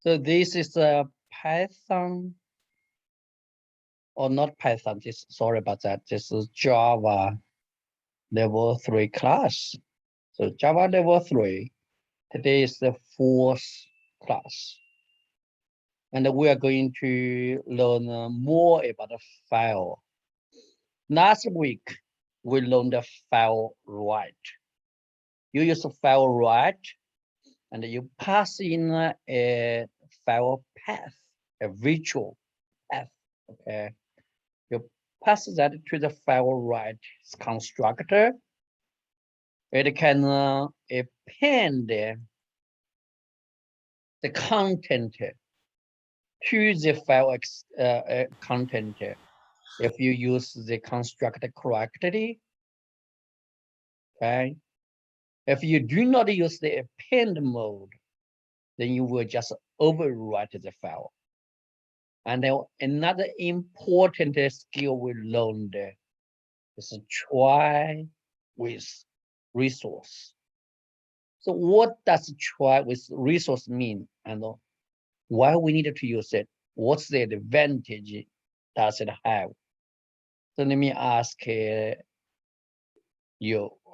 So this is a Python, or not Python, this, sorry about that. This is Java level 3 class. So Java level 3, today is the 4th class. And we are going to learn more about the file. Last week, we learned the file write. You use a file write, and you pass in a file path, a virtual path, okay? You pass that to the file write constructor. It can append the content to the file content if you use the constructor correctly, okay? If you do not use the append mode, then you will just overwrite the file. And then another important skill we learned is try with resource. So what does try with resource mean? And why we need to use it? What's the advantage does it have? So let me ask you,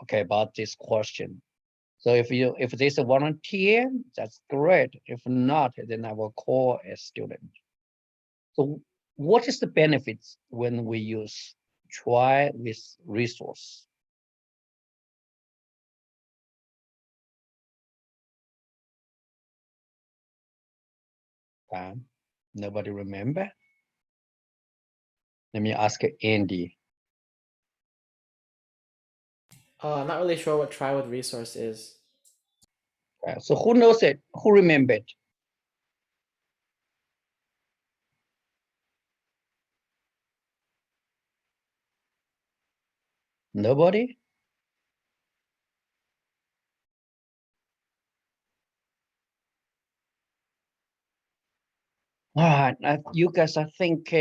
okay, about this question. So if there's a volunteer, that's great. If not, then I will call a student. So what is the benefits when we use try with resource? Nobody remember? Let me ask Andy. I'm not really sure what try with resource is. So who knows it? Who remembered? Nobody? All right, you guys, I think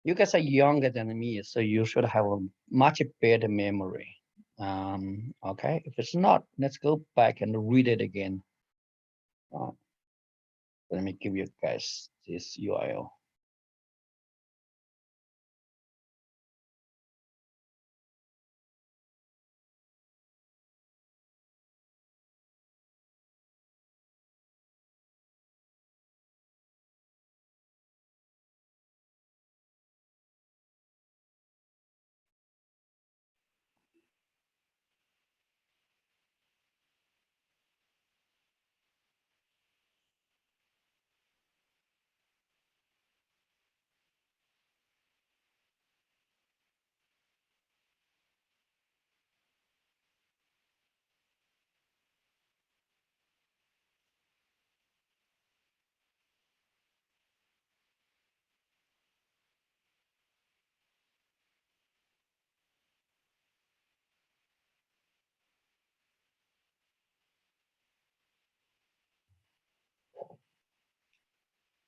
you guys are younger than me, so you should have a much better memory. Okay, if it's not, let's go back and read it again. Let me give you guys this URL.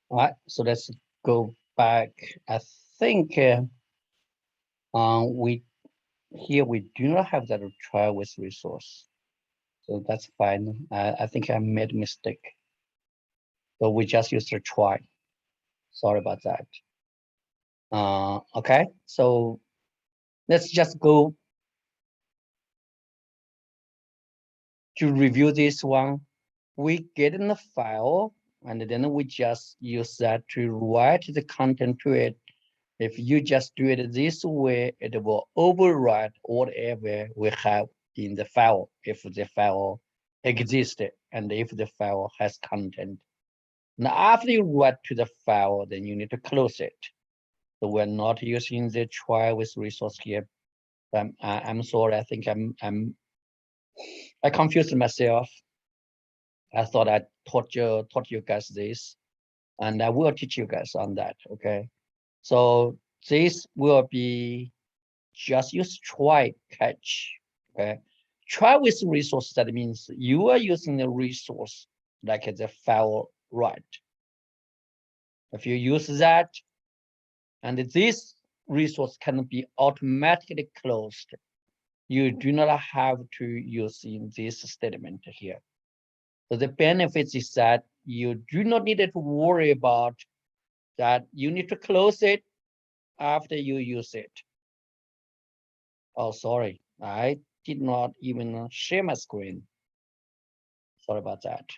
All right, so let's go back. I think we do not have that try with resource, so that's fine. I think I made a mistake. So we just used to try. Sorry about that. Okay, so let's just go to review this one. We get in the file, and then we just use that to write the content to it. If you just do it this way, it will overwrite whatever we have in the file, if the file exists and if the file has content. Now, after you write to the file, then you need to close it. So we're not using the try with resource here. I'm sorry. I think I confused myself. I thought I taught you guys this, and I will teach you guys on that. Okay. So this will be just use try catch. Okay. Try with resource, that means you are using the resource like the file write. If you use that, and this resource can be automatically closed, you do not have to use in this statement here. So the benefits is that you do not need to worry about that you need to close it after you use it. Oh, sorry, I did not even share my screen. Sorry about that.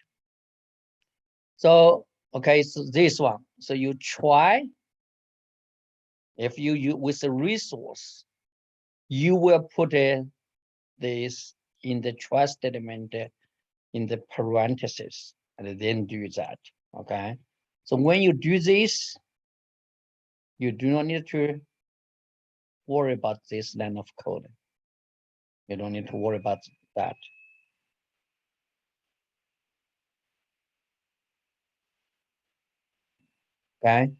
So, okay, so this one. So you try, if you use with a resource, you will put this in the try statement in the parentheses and then do that, okay? So when you do this, you do not need to worry about this line of code. You don't need to worry about that. Okay,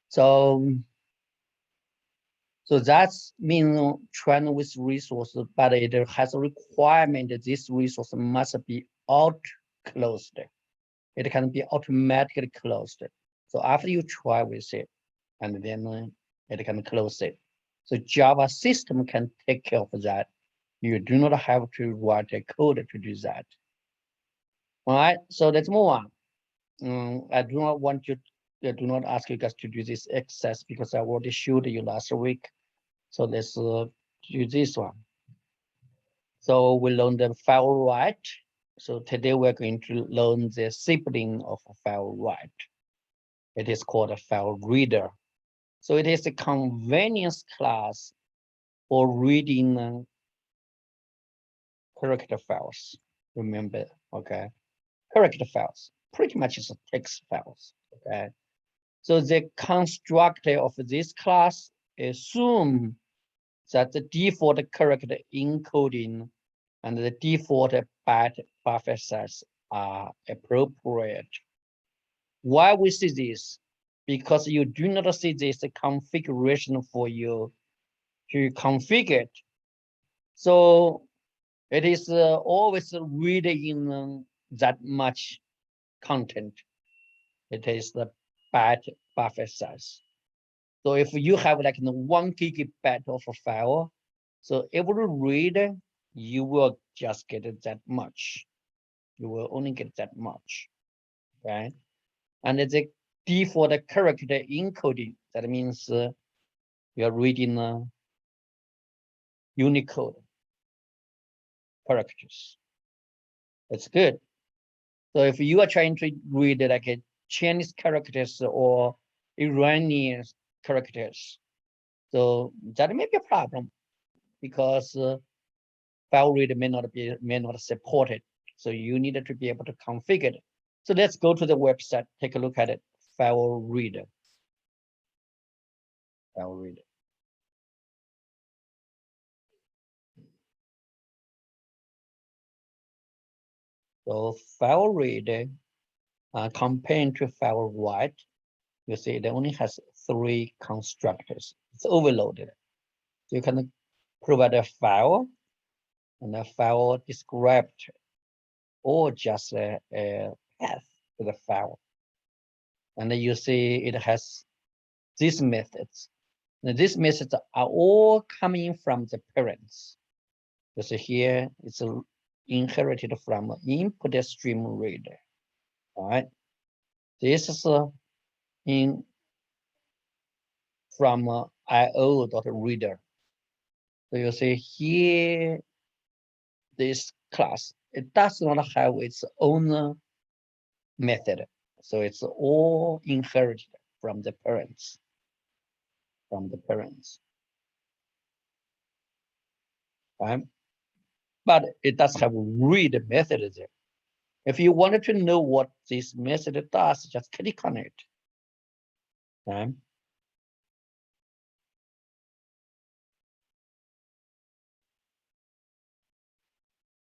so that's mean train with resources, but it has a requirement that this resource must be out closed. It can be automatically closed. So after you try with it, and then it can close it. So Java system can take care of that. You do not have to write a code to do that. All right, so let's move on. I do not want you, I do not ask you guys to do this exercise because I already showed you last week. So let's do this one. So we learned the file write. So today we're going to learn the sibling of a file write. It is called a file reader. So it is a convenience class for reading character files. Remember, okay? Character files, pretty much is text files, okay? So the constructor of this class assume that the default character encoding and the default byte buffer size are appropriate. Why we see this? Because you do not see this configuration for you to configure it. So it is always reading that much content. It is the byte buffer size. So if you have like 1 gigabyte of a file, so every reader, you will just get that much. You will only get that much, okay? And the default character encoding, that means you are reading Unicode characters. That's good. So if you are trying to read like a Chinese characters or Iranian characters, so that may be a problem because file reader may not support it. So you need to be able to configure it. So let's go to the website, take a look at it. File reader. File reader. So file reader, compared to file write, you see it only has 3 constructors. It's overloaded. So you can provide a file and a file descriptor or just a path to the file. And then you see it has these methods. Now, these methods are all coming from the parents. So here it's inherited from input stream reader. All right. This is in from IO.reader. So you see here, this class, it does not have its own method. So it's all inherited from the parents. Right? But it does have read method there. If you wanted to know what this method does, just click on it. Right?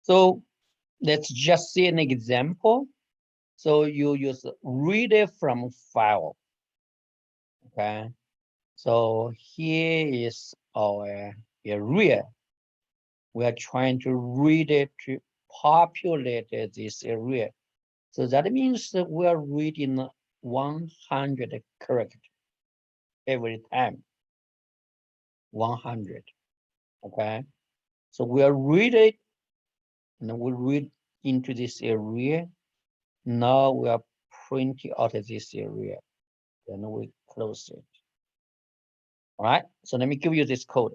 So let's just see an example. So you use read from file. Okay. So here is our area. We are trying to read it to populate this area. So that means that we are reading 100 characters every time. 100. Okay. So we are reading and we read into this area Now we are printing out this area. Then we close it. All right. So let me give you this code.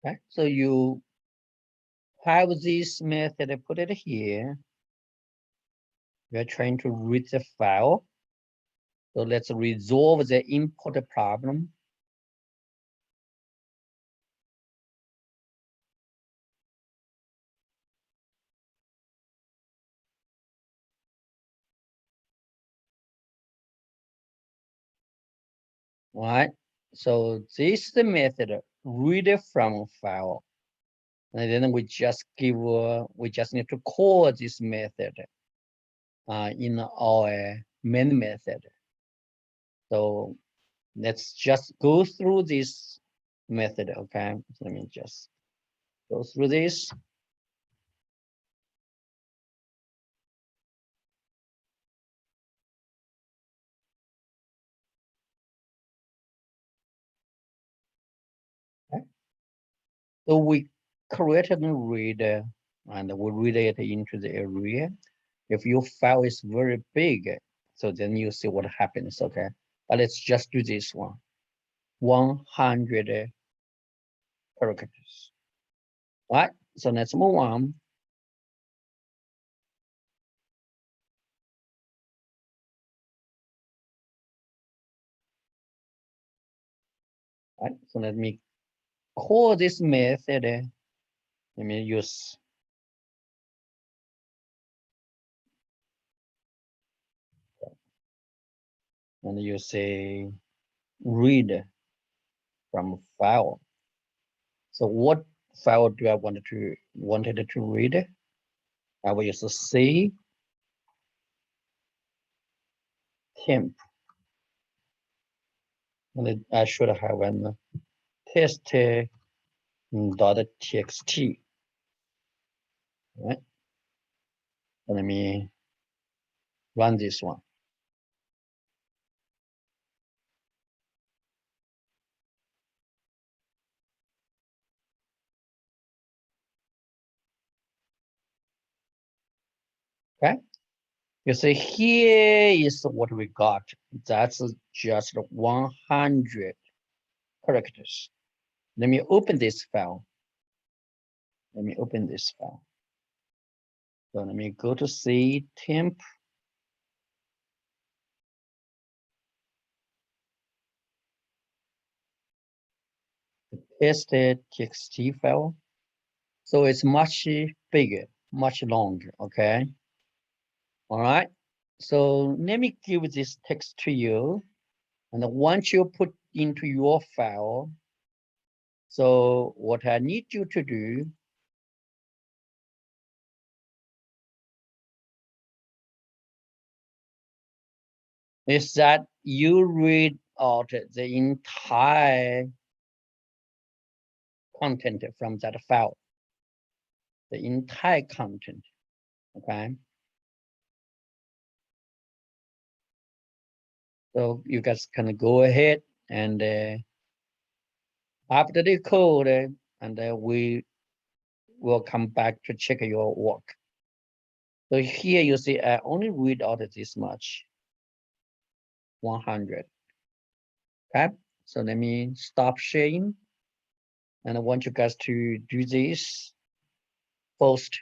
Okay. So you have this method, put it here. We are trying to read the file. So let's resolve the import problem. All right. So this is the method, read it from file. And then we just we just need to call this method in our main method. So let's just go through this method, okay? So let me just go through this. Okay. So we created a reader and we read it into the area. If your file is very big, so then you see what happens, okay? But let's just do this one, 100 characters. All right, so let's move on. All right, so let me call this method. Let me use and you say read from file. So what file do I wanted to read? I will use C temp. And I should have an test .txt. Right? So let me run this one. Okay. You see here is what we got. That's just 100 characters. Let me open this file. Let me open this file. So let me go to C temp. Paste the txt file. So it's much bigger, much longer. Okay. All right. So let me give this text to you. And once you put into your file, so what I need you to do is that you read out the entire content from that file, the entire content, okay? So you guys can go ahead and after the code, and we will come back to check your work. So here you see I only read out this much, 100, okay? So let me stop sharing. And I want you guys to do this first.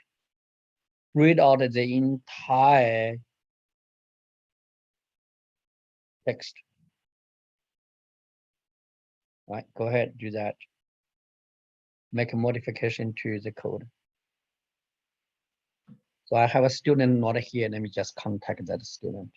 Read out the entire text. Right, go ahead, do that. Make a modification to the code. So I have a student not here. Let me just contact that student.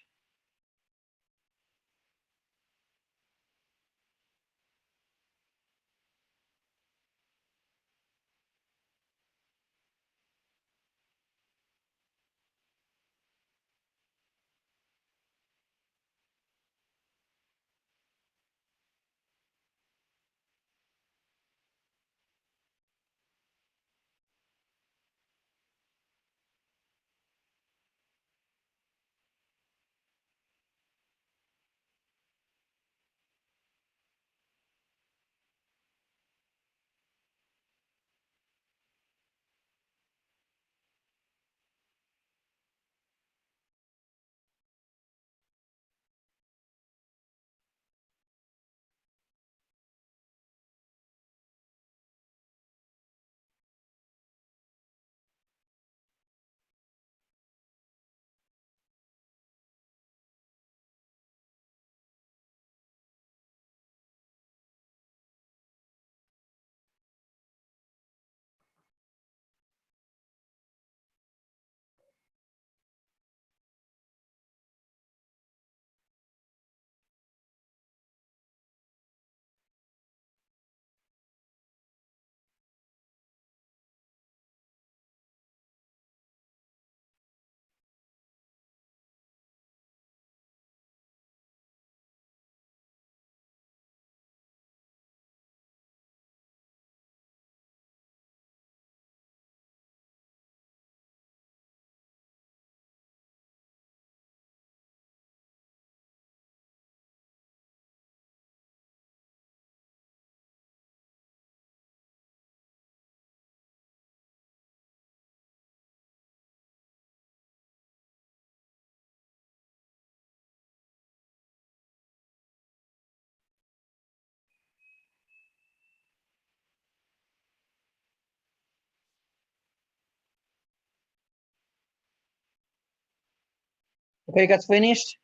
Okay, guys, finished.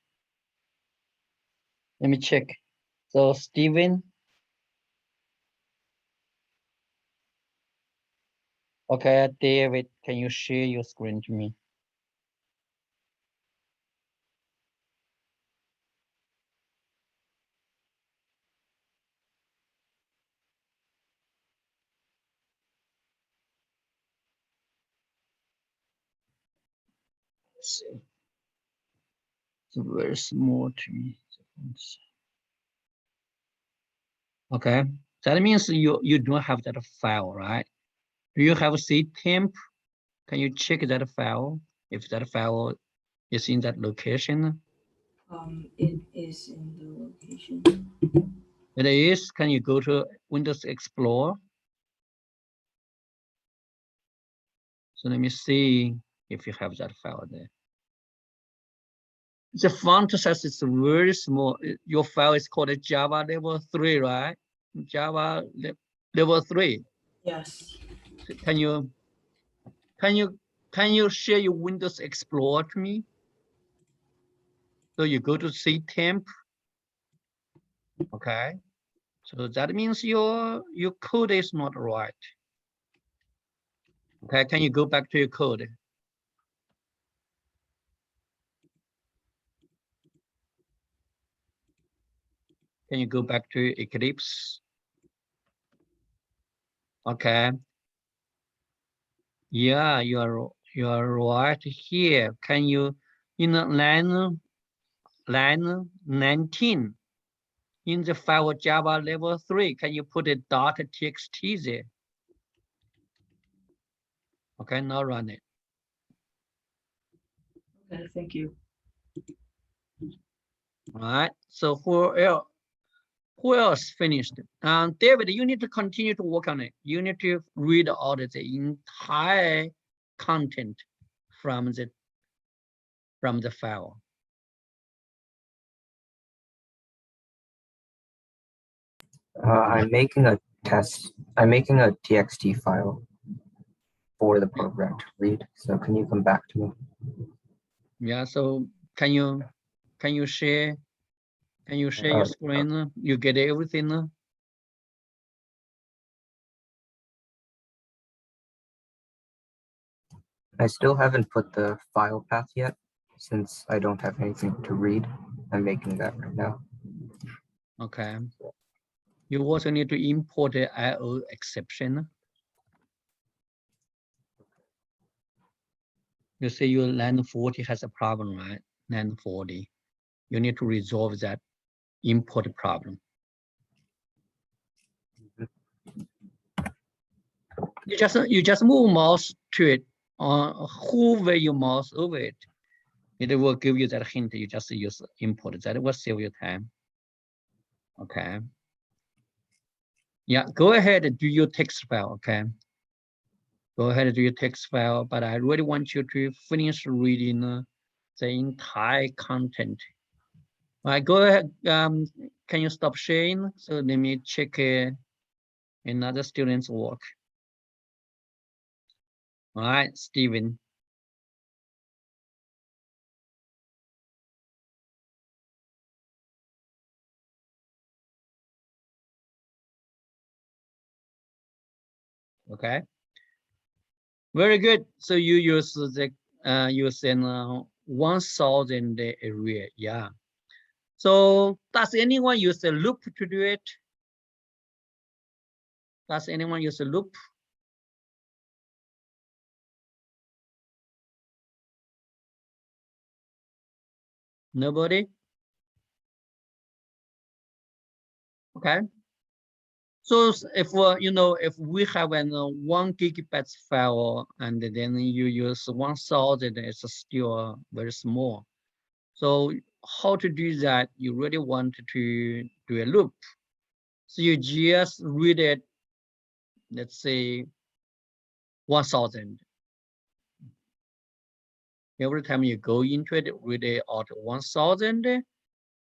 Let me check. So Steven. Okay, David, can you share your screen to me? Let's see. It's very small to me. Okay, that means you don't have that file, right? Do you have CTemp? Can you check that file if that file is in that location? It is in the location. It is. Can you go to Windows Explorer? So let me see if you have that file there. The font size is very small. Your file is called Java level 3, right? Java level 3. Yes. Can you share your Windows Explorer to me? So you go to CTemp. Okay. So that means your code is not right. Okay, can you go back to your code? Can you go back to Eclipse? Okay. Yeah, you are right here. Can you in line 19 in the file Java level 3? Can you put a .txt there? Okay, now run it. Okay, thank you. All right. So who else finished? David, you need to continue to work on it. You need to read out the entire content from the file. I'm making a test. I'm making a TXT file for the program to read. So can you come back to me? Yeah. So can you share? Can you share your screen? You get everything? I still haven't put the file path yet, since I don't have anything to read. I'm making that right now. Okay. You also need to import the IO exception. You say your line 40 has a problem, right? Line 40. You need to resolve that import problem. You just move mouse to it, or hover your mouse over it. It will give you that hint. You just use import. That will save your time. Okay. Yeah, go ahead and do your text file. Okay. Go ahead and do your text file, but I really want you to finish reading the entire content. All right, go ahead. Can you stop sharing? So let me check another student's work. All right, Steven. Okay. Very good. So you use the use an 1000 array. Yeah. So does anyone use a loop to do it? Does anyone use a loop? Nobody? Okay. So if if we have an 1 GB file and then you use 1000, it's still very small. So how to do that? You really want to do a loop. So you just read it, let's say 1000. Every time you go into it, read it out 1000,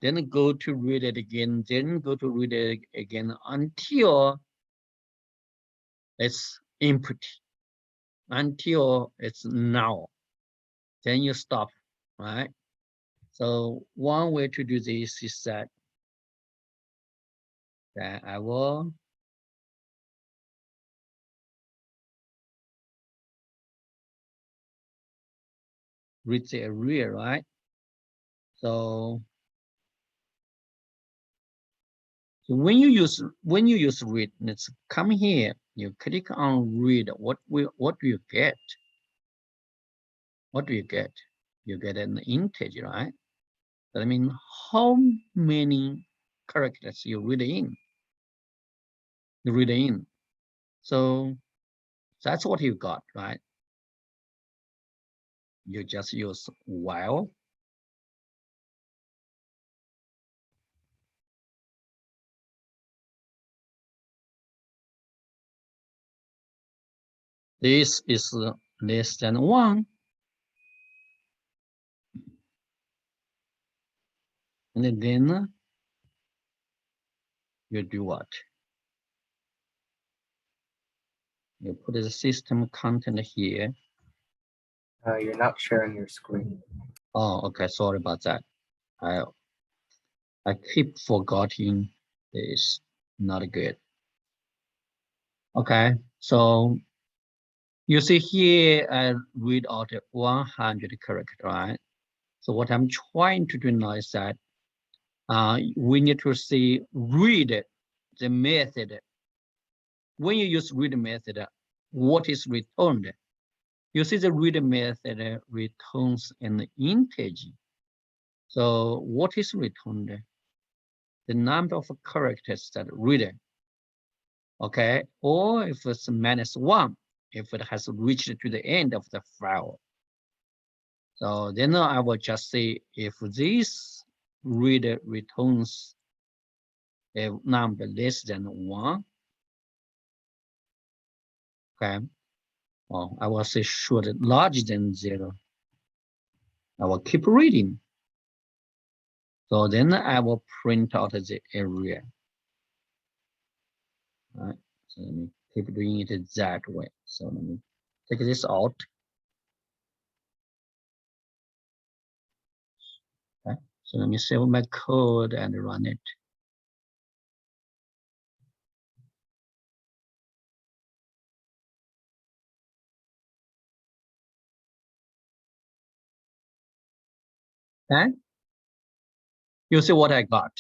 then go to read it again, then go to read it again until it's empty, until it's null. Then you stop, right? So one way to do this is that I will read the array, right? So when you use read, let's come here. You click on read. What do you get? What do you get? You get an integer, right? That means how many characters you read in. You read in. So that's what you got, right? You just use while. This is less than 1. And then you do what? You put the system content here. You're not sharing your screen. Oh, okay. Sorry about that. I keep forgetting this. Not good. Okay. So you see here, I read out 100 characters, right? So what I'm trying to do now is that we need to see read the method. When you use read method, what is returned? You see the read method returns an integer. So what is returned? The number of characters that read. Okay, or if it's -1, if it has reached to the end of the file. So then I will just say if this reader returns a number less than 1, okay, well, I will say should larger than 0. I will keep reading. So then I will print out the area. All right, so let me keep doing it that way. So let me take this out. Okay, so let me save my code and run it. Okay, you see what I got.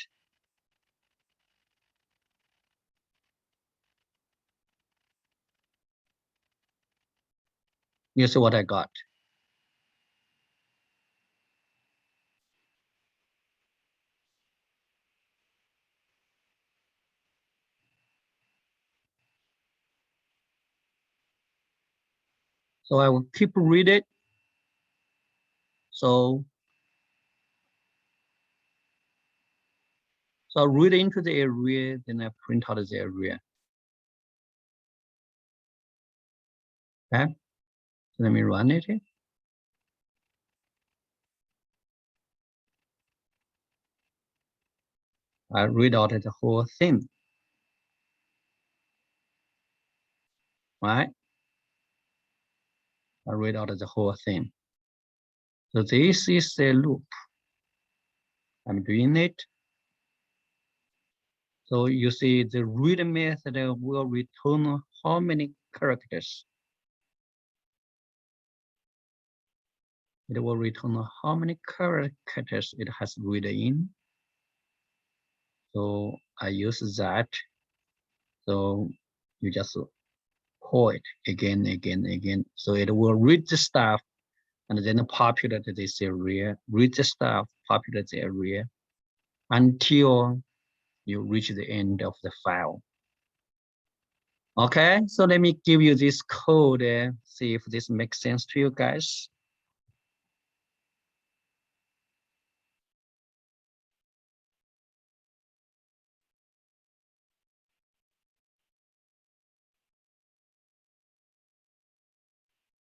You see what I got. So I will keep read it. So I read into the area, then I print out the area. Okay, so let me run it. I read out the whole thing. Right? I read out the whole thing. So this is the loop. I'm doing it. So you see the read method will return how many characters? It will return how many characters it has read in. So I use that. So you just call it again. So it will read the stuff and then populate this area, read the stuff, populate the area until you reach the end of the file. Okay, so let me give you this code, see if this makes sense to you guys.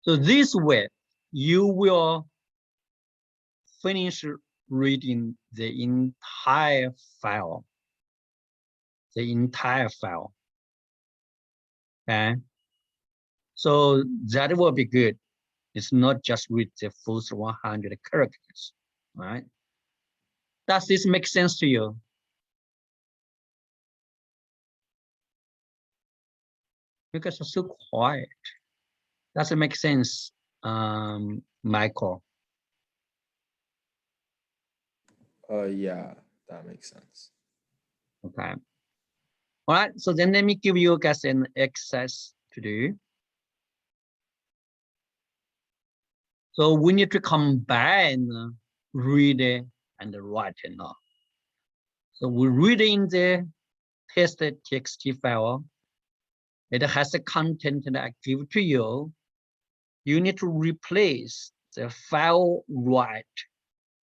So this way, you will finish reading the entire file. Okay, so that will be good. It's not just read the first 100 characters, right? Does this make sense to you? Because it's so quiet. Does it make sense, Michael? Yeah, that makes sense. Okay. All right, so then let me give you guys an exercise to do. So we need to combine read and write now. So we read in the test.txt file. It has the content that I give to you. You need to replace the file write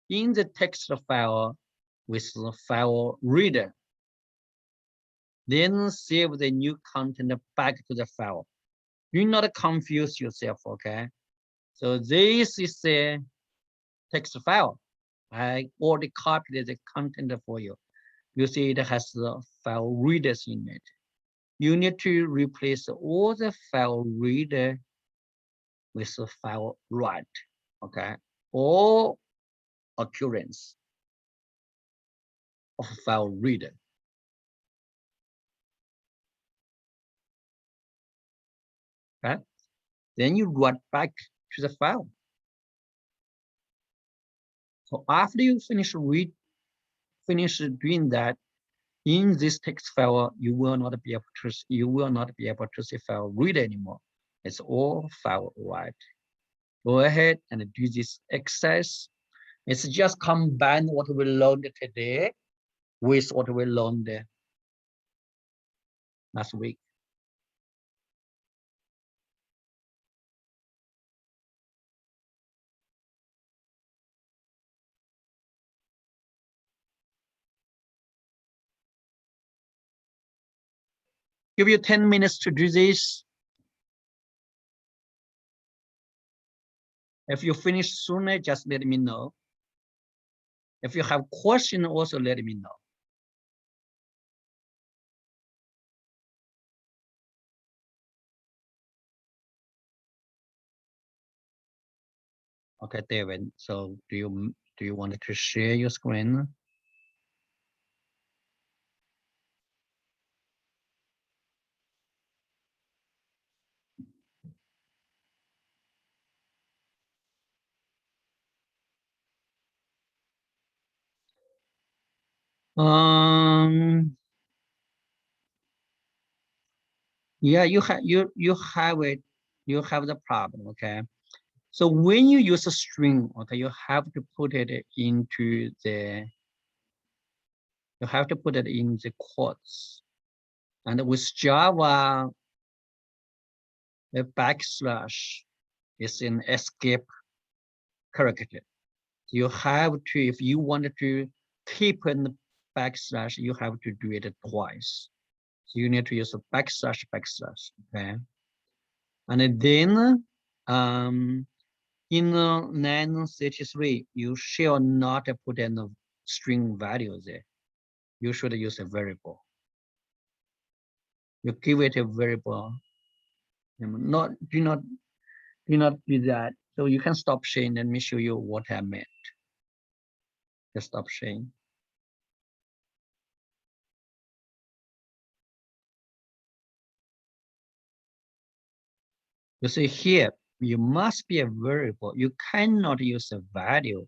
in the text file with the file reader. Then save the new content back to the file. Do not confuse yourself, okay? So this is the text file. I already copied the content for you. You see it has the file readers in it. You need to replace all the file reader with the file write, okay? Or occurrence of file reader. Okay? Then you write back to the file. So after you finish doing that, in this text file, you will not be able to see file read anymore. It's all file write. Go ahead and do this exercise. It's just combine what we learned today with what we learned last week. Give you 10 minutes to do this. If you finish sooner, just let me know. If you have question, also let me know. Okay, David. So do you want to share your screen? Yeah, you have it. You have the problem. Okay. So when you use a string, okay, you have to put it into the. You have to put it in the quotes, and with Java, the backslash is an escape character. You have to, if you wanted to keep in backslash, you have to do it twice. So you need to use a backslash, okay? And then in line 33, you shall not put in a string value there. You should use a variable. You give it a variable. Do not do that. So you can stop sharing. Let me show you what I meant. Just stop sharing. You see here, you must be a variable. You cannot use a value.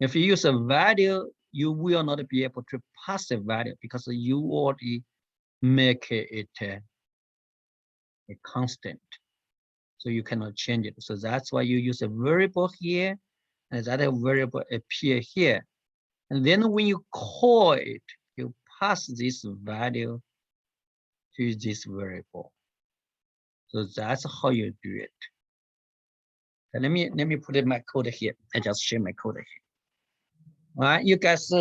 If you use a value, you will not be able to pass a value because you already make it a constant. So you cannot change it. So that's why you use a variable here, and that variable appear here. And then when you call it, you pass this value to this variable. So that's how you do it. So let me put in my code here. I just share my code here. All right, you guys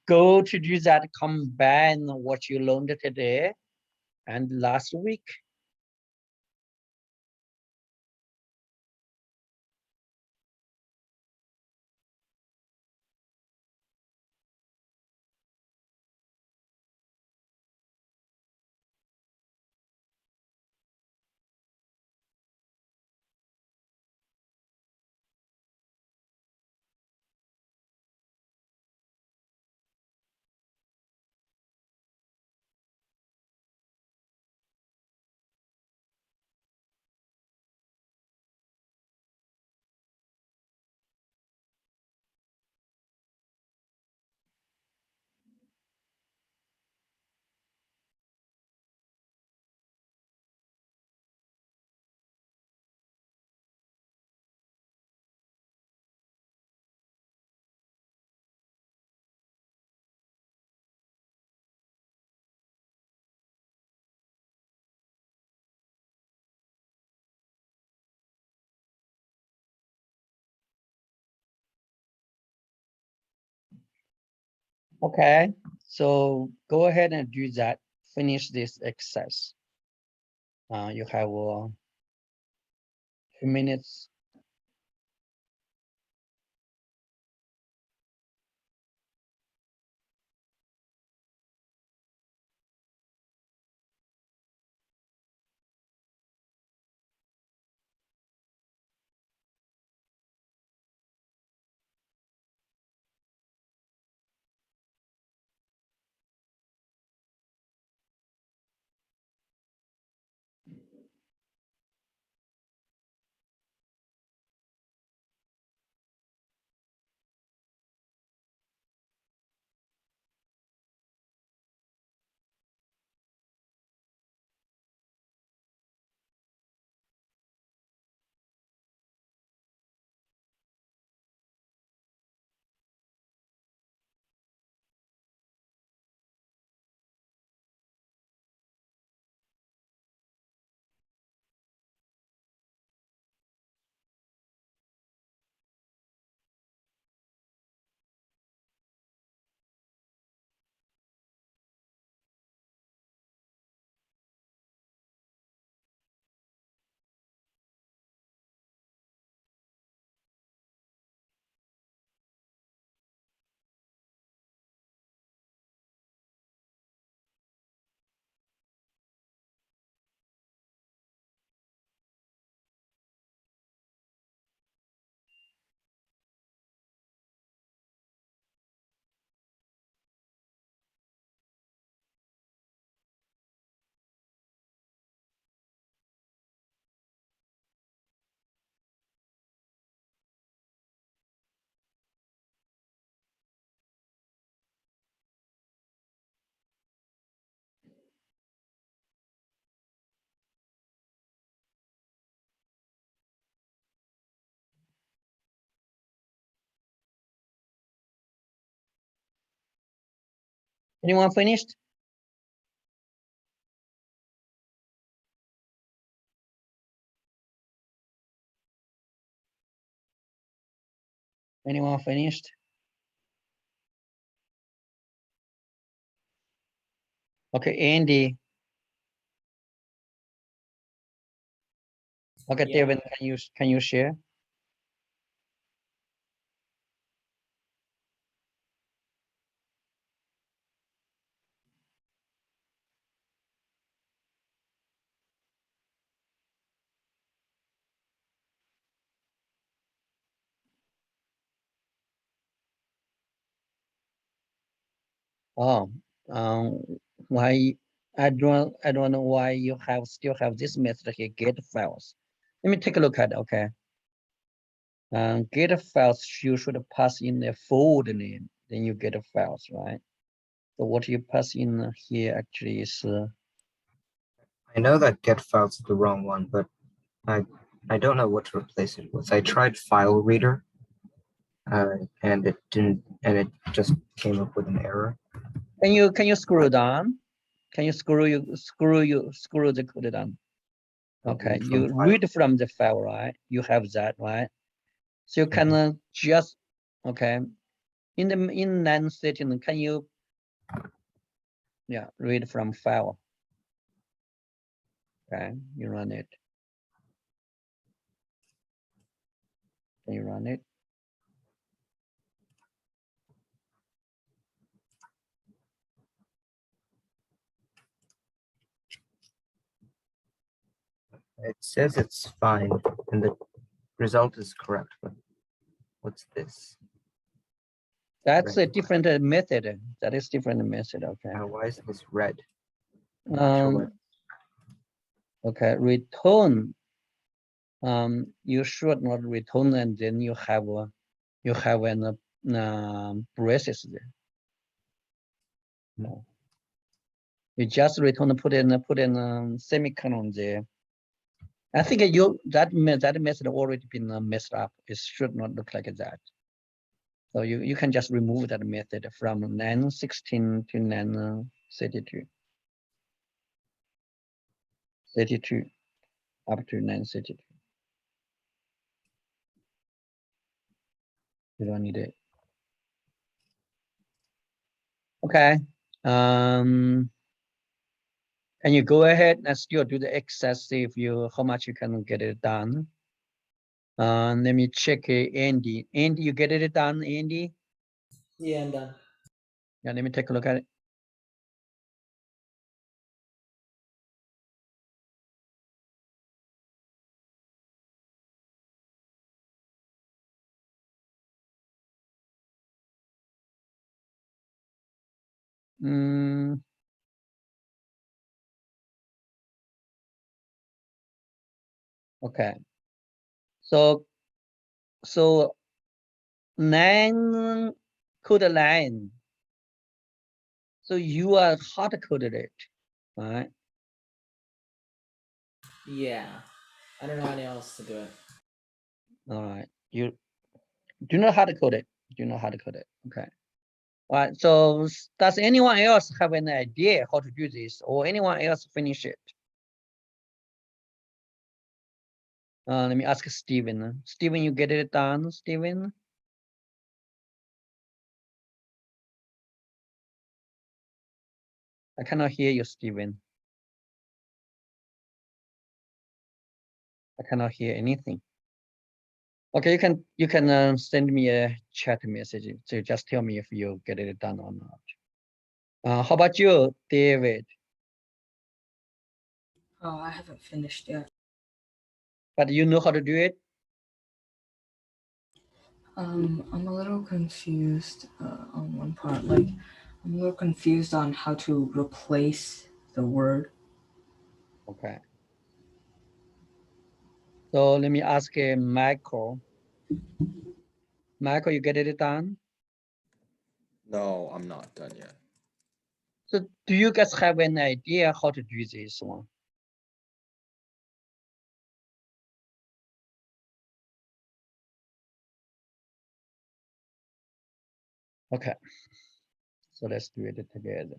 go to do that, combine what you learned today and last week. Okay, so go ahead and do that. Finish this exercise. You have 2 minutes. Anyone finished? Anyone finished? Okay, Andy. Okay, Yeah. Devin, can you share? Oh, um, why I don't know why you still have this method here, get files. Let me take a look at it, okay. Get files, you should pass in the folder name, then you get files, right? So what you pass in here actually is I know that get files is the wrong one, but I don't know what to replace it with. I tried file reader, and it didn't, and it just came up with an error. can you scroll down? Can you scroll the code down? Okay, Read from you file. read from the file, right? You have that, right? So you can just okay. In line setting, can you read from file? Okay, you run it. Can you run it? It says it's fine, and the result is correct, but what's this? That's Red. a different method. That is different method. Okay. Why is this red? I'm not sure what- Okay, return. You should not return, and then you have an braces there. No, you just return, put in semicolon there. I think that method already been messed up. It should not look like that. So you can just remove that method from line 16 to line 32. 32 up to line 32. You don't need it. Okay. And you go ahead and still do the excess, see if you how much you can get it done. Let me check Andy. Andy, you get it done, Andy? Yeah, I'm done. Yeah, let me take a look at it. Mm. Okay. So line code line. So you are hard coded it, right? Yeah. I don't know anyone else to do it. All right. You do not hard code it. Do not hard code it. Okay. All right. So does anyone else have an idea how to do this, or anyone else finish it? Let me ask Steven. Steven, you get it done, Steven? I cannot hear you, Steven. I cannot hear anything. Okay, you can send me a chat message to just tell me if you get it done or not. How about you, David? Oh, I haven't finished yet. But you know how to do it? I'm a little confused on one part. Like, I'm a little confused on how to replace the word. Okay. So let me ask Michael. Michael, you get it done? No, I'm not done yet. So do you guys have an idea how to do this one? Okay. So let's do it together.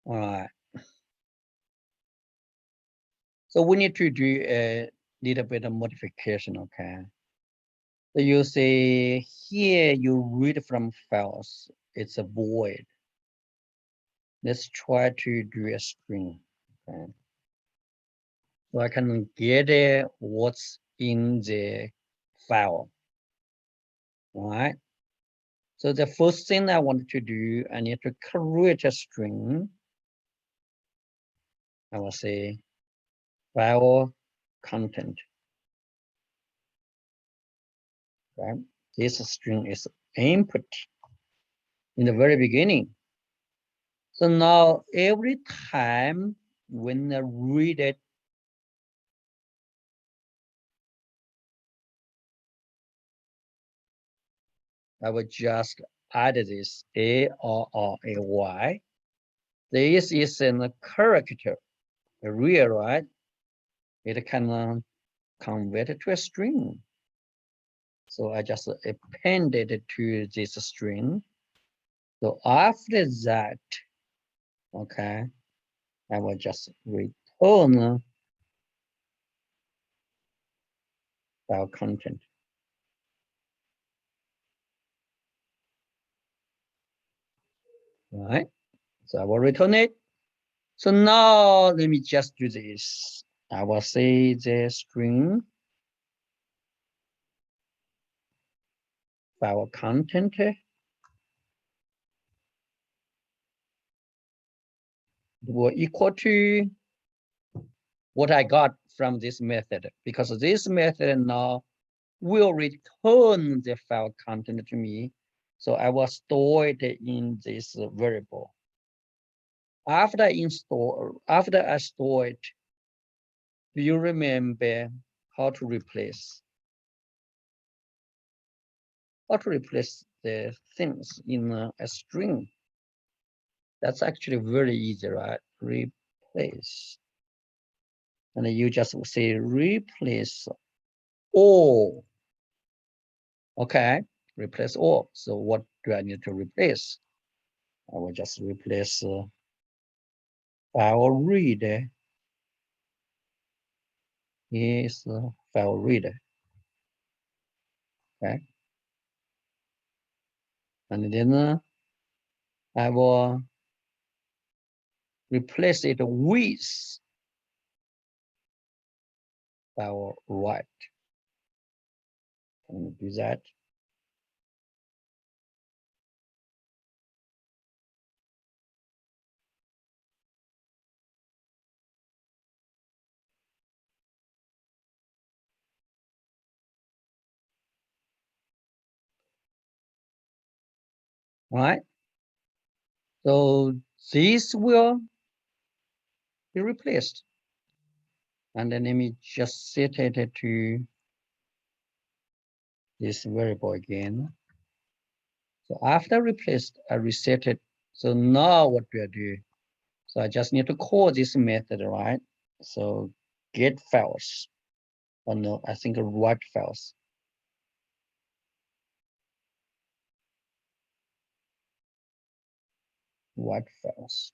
All right. So we need to do a little bit of modification, okay? So you say here you read from files, it's a void. Let's try to do a string, okay? So I can get what's in the file, all right? So the first thing I want to do, I need to create a string. I will say file content, right? This string is input in the very beginning. So now every time when I read it, I will just add this A or a Y. This is a character, a real, right? It can convert it to a string. So I just appended it to this string. So after that, okay, I will just return file content. Right? So I will return it. So now let me just do this. I will say the string file content will equal to what I got from this method, because this method now will return the file content to me. So I will store it in this variable. After I store it, do you remember how to replace? How to replace the things in a string? That's actually very easy, right? Replace. And you just say replace all. Okay, replace all. So what do I need to replace? I will just replace file reader. Is file reader. Okay. and then I will replace it with file right. Can we do that? Right? So this will be replaced. And then let me just set it to this variable again. So after replaced, I reset it. So now what do I do? So I just need to call this method, right? So get files. Oh no, I think write files. Write files.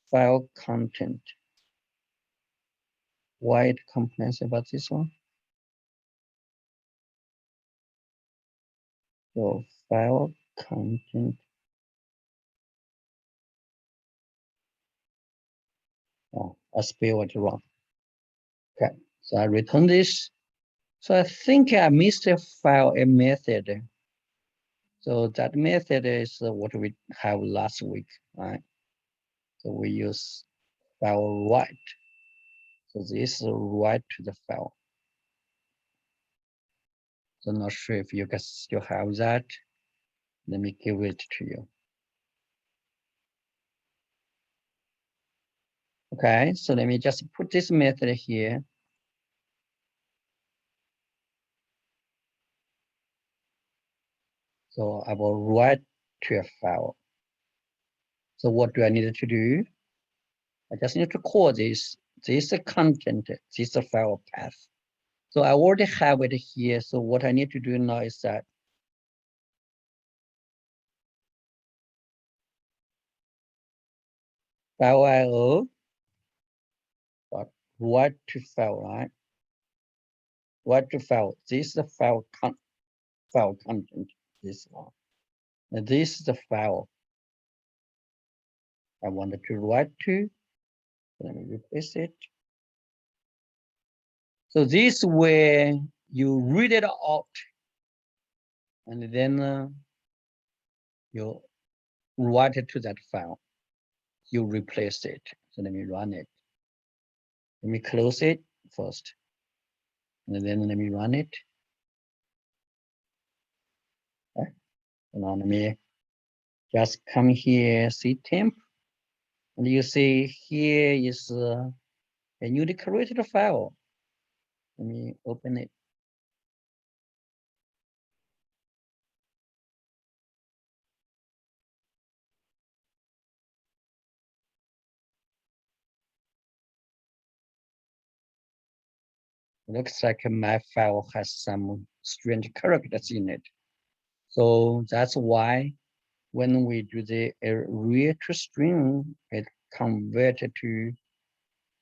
File content. Why it complains about this one? So file content. Oh, I spelled it wrong. Okay, so I return this. So I think I missed a file, a method. So that method is what we have last week, right? So we use file write. So this is write to the file. So not sure if you guys still have that. Let me give it to you. Okay, so let me just put this method here. So I will write to a file. So what do I need to do? I just need to call this content, this file path. So I already have it here. So what I need to do now is that file IO, but write to file, right? Write to file. This is the file content. This one. And this is the file I wanted to write to. Let me replace it. So this way you read it out, and then you write it to that file. You replace it. So let me run it. Let me close it first, and then let me run it. Okay. So now let me just come here, see temp, and you see here is a newly created file. Let me open it. Looks like my file has some strange characters in it. So that's why when we do the array to string, it converted to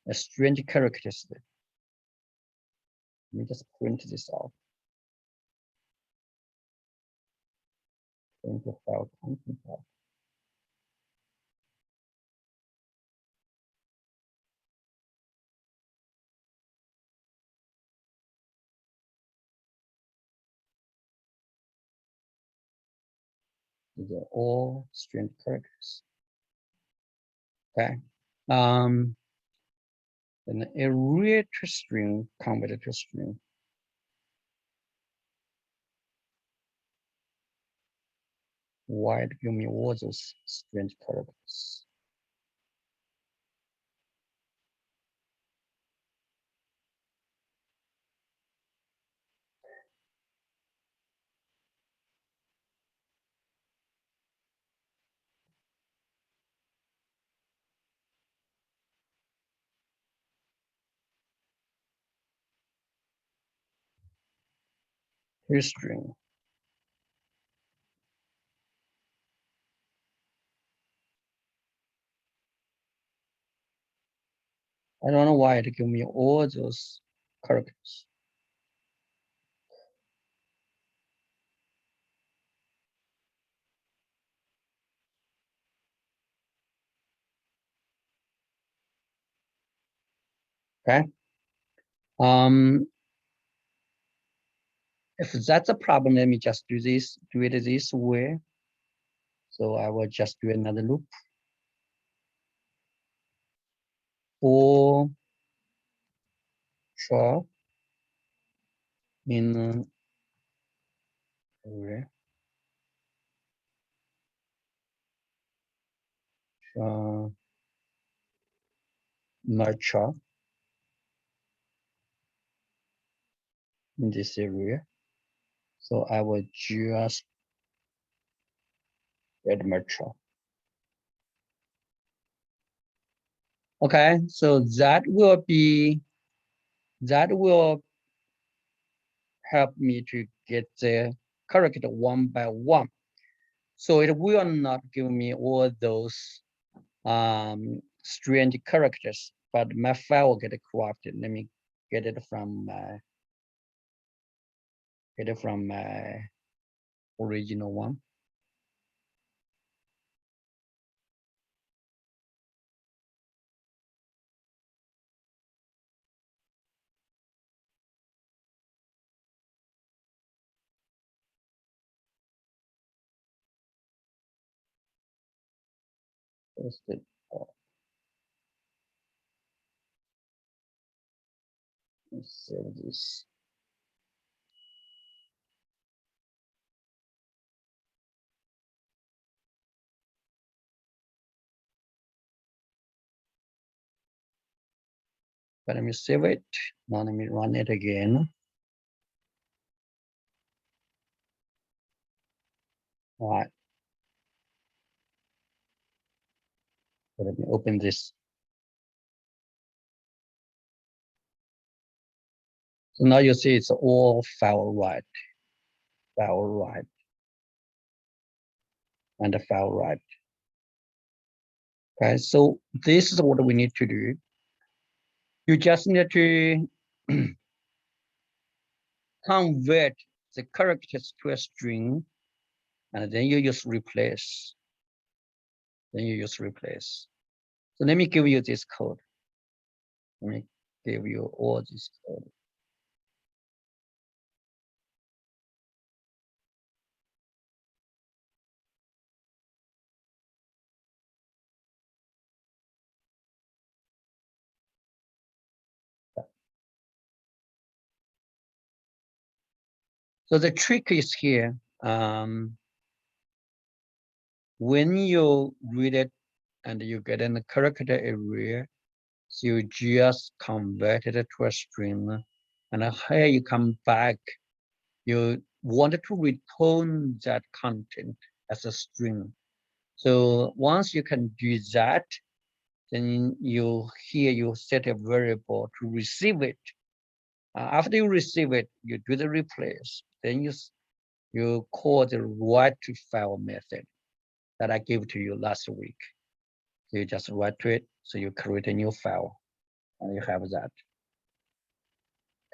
a strange characters. Let me just print this out. Print the file content out. These are all strange characters. Okay. An array to string converted to string. Why do you mean all those strange characters? Here's string. I don't know why it give me all those characters. Okay. If that's a problem, let me just do it this way. So I will just do another loop. For sure in array. Nurture in this area. So I will just add mature. Okay, so that will help me to get the character one by one. So it will not give me all those strange characters, but my file will get corrupted. Let me get it from my original one. Let's save this. But let me save it. Now let me run it again. All right. So let me open this. So now you see it's all file right, and the file right. Okay, so this is what we need to do. You just need to convert the characters to a string, and then you use replace. So let me give you this code. Let me give you all this code. So the trick is here. When you read it and you get in the character area, so you just convert it to a string, and here you come back. You wanted to return that content as a string. So once you can do that, then you set a variable to receive it. After you receive it, you do the replace. Then you call the write to file method that I gave to you last week. So you just write to it. So you create a new file, and you have that.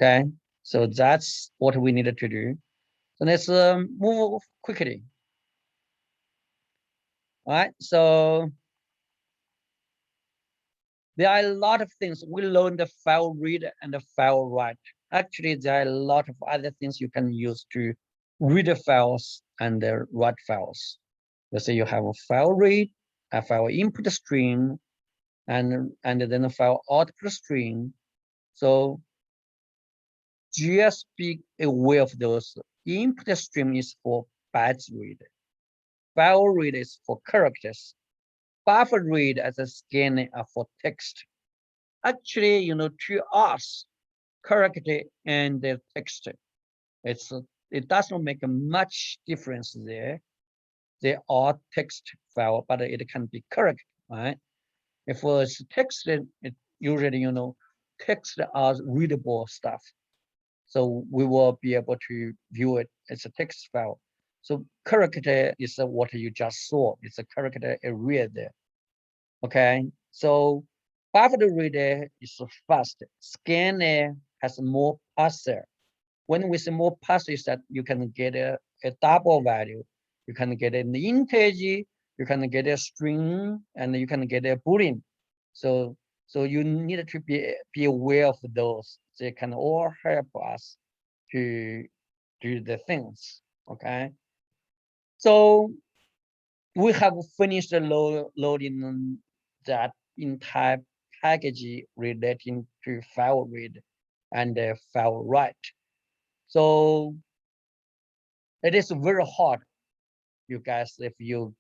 Okay, so that's what we needed to do. So let's move quickly. All right, so there are a lot of things. We learned the file read and the file write. Actually, there are a lot of other things you can use to read the files and write files. Let's say you have a file read, a file input stream, and then a file output stream. So just be aware of those. Input stream is for bytes read. File read is for characters. Buffer read as a scan for text. Actually, to us, character and the text, it does not make a much difference there. They are text file, but it can be character, right? If it's text, it usually, text are readable stuff. So we will be able to view it as a text file. So character is what you just saw. It's a character area there. Okay, so Buffed reader is fast. Scanner has more parser. When we say more parser is that you can get a double value. You can get an integer, you can get a string, and you can get a boolean. So you need to be aware of those. They can all help us to do the things. Okay. So we have finished the loading that entire package relating to file read and file write. So it is very hard, you guys. If you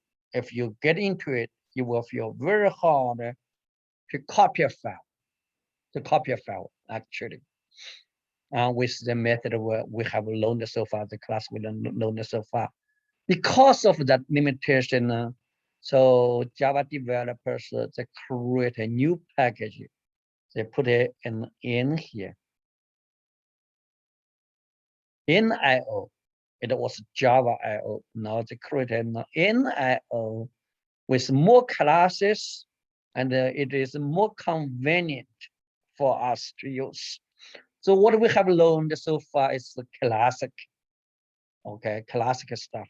get into it, you will feel very hard to copy a file. Actually, with the method we have learned so far, the class we learned so far. Because of that limitation, so Java developers they create a new package. They put it in here. In IO, it was Java IO. Now they create an in IO with more classes, and it is more convenient for us to use. So what we have learned so far is the classic, okay, classic stuff.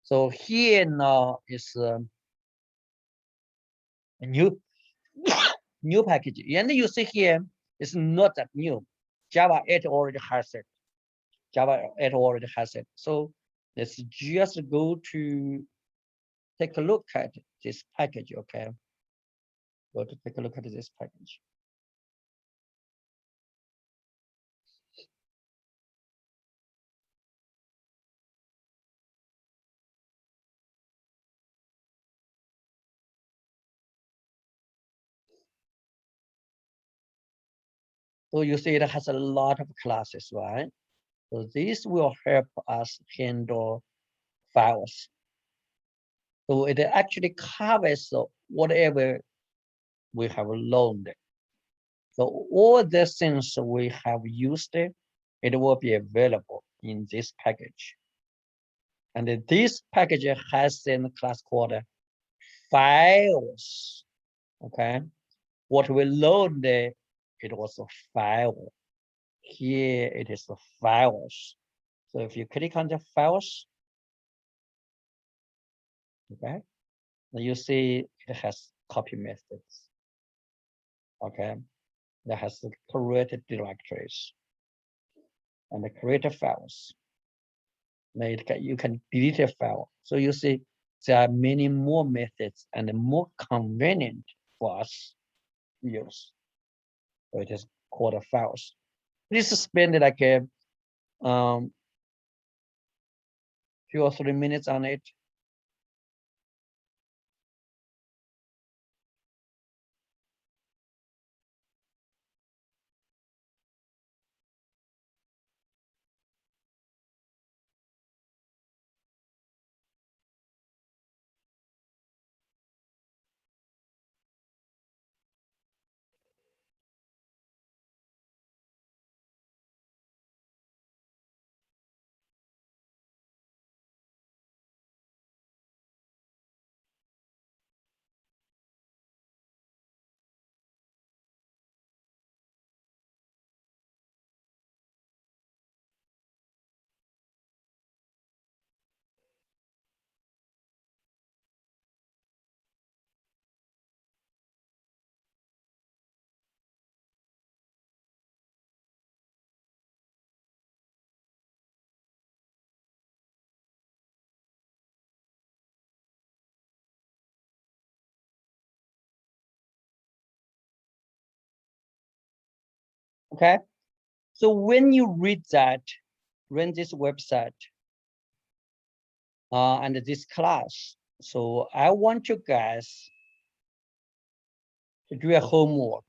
So here now is a new new package, and you see here it's not that new. Java 8 already has it. Java 8 already has it. So let's just go to take a look at this package, okay? Go to take a look at this package. So you see it has a lot of classes, right? So this will help us handle files. So it actually covers whatever we have learned. So all the things we have used, it will be available in this package. And this package has a class called files. Okay. What we learned, it was a file. Here it is the files. So if you click on the files, okay, you see it has copy methods. Okay, that has the created directories and the created files. Now you can delete a file. So you see there are many more methods and more convenient for us to use. So it is called files. Please spend like a 2 or 3 minutes on it. Okay. So when you read that, run this website and this class, so I want you guys to do a homework.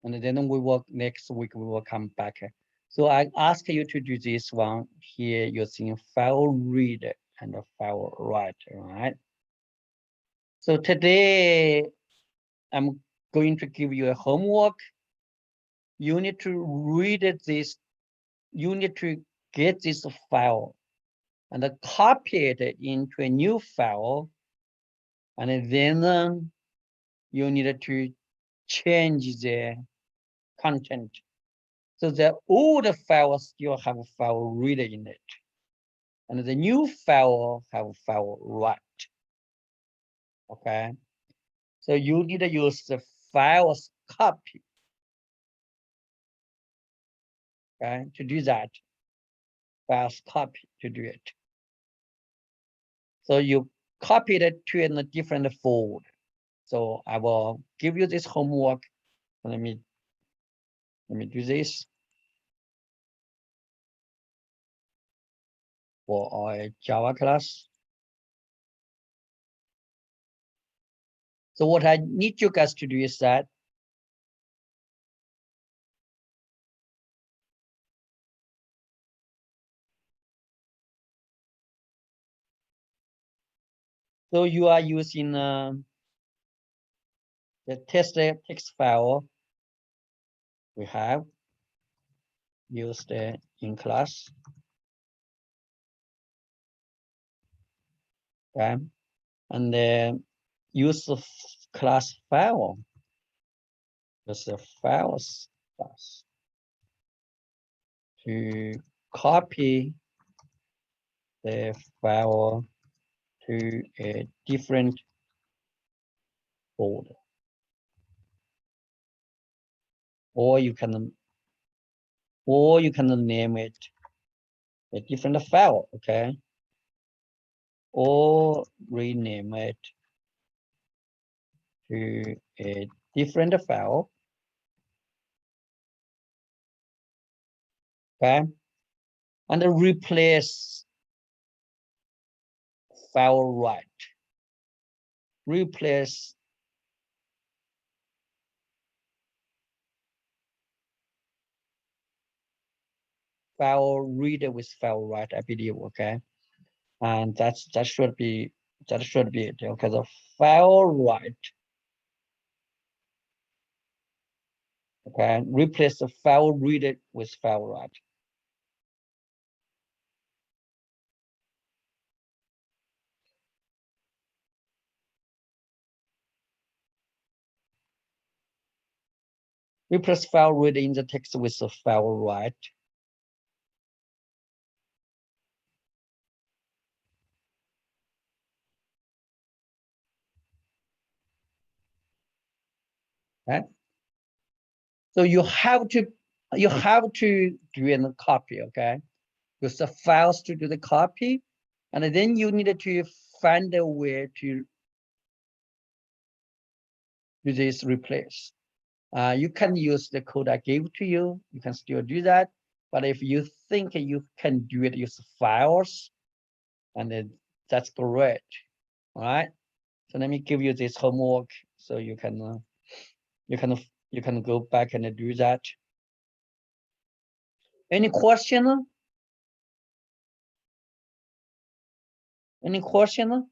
And then we will next week we will come back. So I ask you to do this one here using file read and file write, right? So today I'm going to give you a homework. You need to read this. You need to get this file and copy it into a new file. And then you need to change the content. So the old file still have a file reader in it. And the new file have a file write. Okay. So you need to use the files copy. Okay, to do that. Files copy to do it. So you copied it to a different folder. So I will give you this homework. Let me do this for our Java class. So what I need you guys to do is that so you are using the test text file we have used in class. Okay, and then use the class file. Use the files class to copy the file to a different folder. Or you can name it a different file, okay? Or rename it to a different file. Okay, and then replace file write. Replace file reader with file write, I believe, okay? And that should be it. Okay, the file write. Okay, replace the file reader with file write. Replace file reader in the text with the file write. Okay. So you have to do a copy, okay? Use the files to do the copy, and then you need to find a way to do this replace. You can use the code I gave to you. You can still do that. But if you think you can do it, use files, and then that's great. All right. So let me give you this homework so you can go back and do that. Any question? Any question?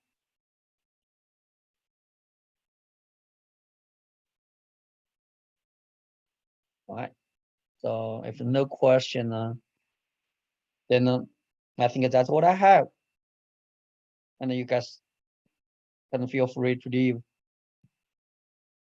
All right. So if no question, then I think that's what I have. And you guys can feel free to leave.